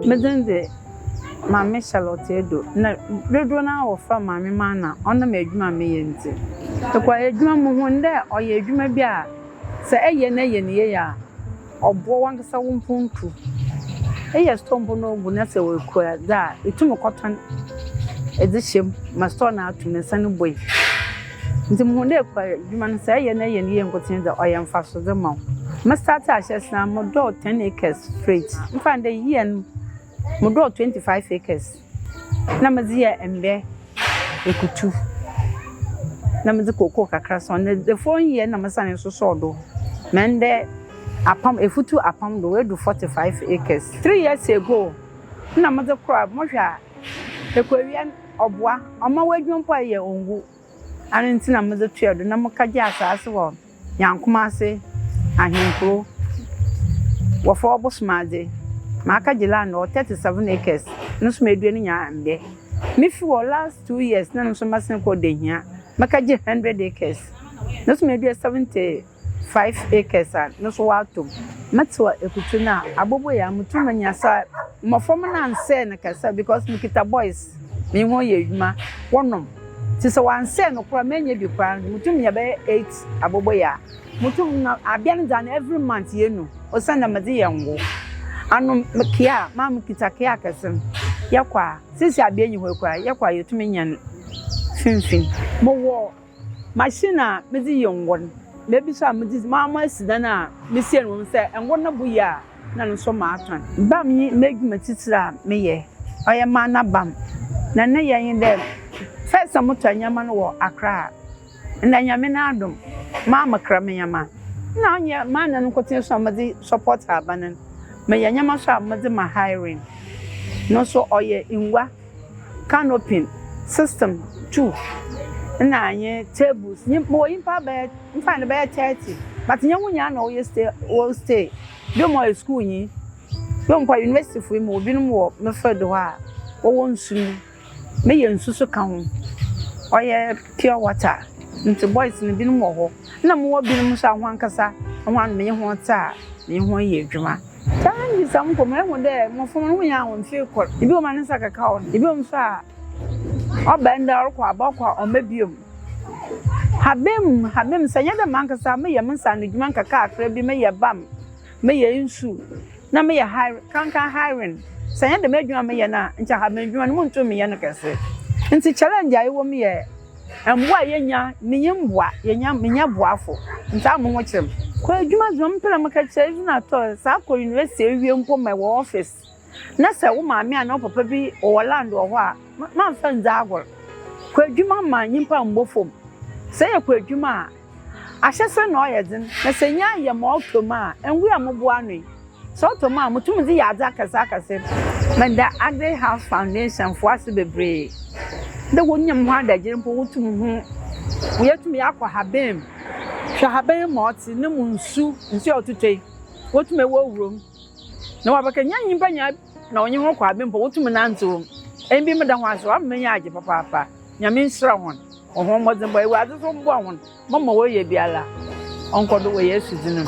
Medende Mammy Charlotte Edo. Na Redo na wo from Mammy Manna on the medjuma me yenti. To kwa edjuma mu hunde o ye edjuma bia se eye na ye ne ya obo wankasa wompuntu. Eye stombo no bu na se we kwa da etumo cotton edishem ma store na atu ne sanu boy. Nti mu hunde kwa edjuma no se eye na ye ne ye nkotin da o ye mfa so de ma. Ma start ashes na mo do 10 acres straight. Mfa nde yen mo do 25 acres. Na mazi ya embe Efutu. Na mazi koko kakra so the following year na masane so so do. Mende apam Efutu apam do we do 45 acres. 3 years ago na mazi crop mo hwa ekwawian obwa oma wadwumpo ye ongu. Ane nti na mazi tuedo na mo kaje asase wo yankoma ase ahinkro wo for Bosumasi Maka jila no 37 acres. No so me duani nya ambe. Me fi wo last 2 years na no so masen ko de hia. Maka je 100 acres. No so me du 75 acres no so wato. Matwa Efutu na abobo ya mutu manya sa mo fom na nse na kasa because me kita boys. Me ho ye adwuma wonom. Ti so wan se no kura menye bi kwa mutu nya be 8 abobo ya. Mutu na abian dan every month ye no. Osanda madi ye ngo. Anu mkia mam kitakia kasem yakwa sisi abienyi hwekwa yakwa yetumi nyan finfin mo wo machine mezi yongon mebi so amezi mama sidana mesi enwo se enwo na buya na no so ma atan bam yi medwuma titira meye oye Manna Balm na ne yen dem first amotanyama no wo Accra na nyame na adom mama kramanyama na nya mana no kotin so amezi support abanan me yanyama so amade ma hiring no so oye inwa canopy system 2 na anye tables ni mo impa be mfa ne be 30 but nyamunya na oye stay do mo school yin do mo university fu mo bi no mo me fedo ha wo wonsu me ye nsu so kan ho oye pure water nti boys ni bi no mo ho na mo bi no so ahwankasa ahwan me ho ta me ho ye adwuma Tangi sam ko me ho de mo fom no nya won fi kor ibi o man sa kaka o ibi o mfa o benda ro kwa ba kwa o mabiom habem sanya de man kasa me ye mensa no dwuma kaka akra bi me ye bam me ye nsu na me ye kan hiring sanya de medwuma me ye na ncha ha medwuma no monto me ye no kase nti challenge ayi wo me ye emboa ye nya me ye mboa ye nya me nya boafo nta mo ho kyerem kwa adwuma zompela makacha na to sa ko university ewie mpo my office na se wo maame ana papa bi o land o ho a ma fa nzagor kwa adwuma ma nyimpa mbofom se ye kwa adwuma a ahyese na oyedin na se nya ye ma otoma enwu ya mobo anu so otoma mutum di ya adza kasa menda Agrihouse foundation fo ase bebre de wonyam ho adagire mpo wotum ho wo yetum yakwa habem Shahabe moti ne munsu nsi otutwe wotume wo wurom na wabaka nyanyi mpanya na onye ho kwa bempo wotume nanto embi meda ho aso amenya age papa nyame nsira hon ohon modzen boy wa azo mbo hon mama wo ye biala onkodo wo yesu dinu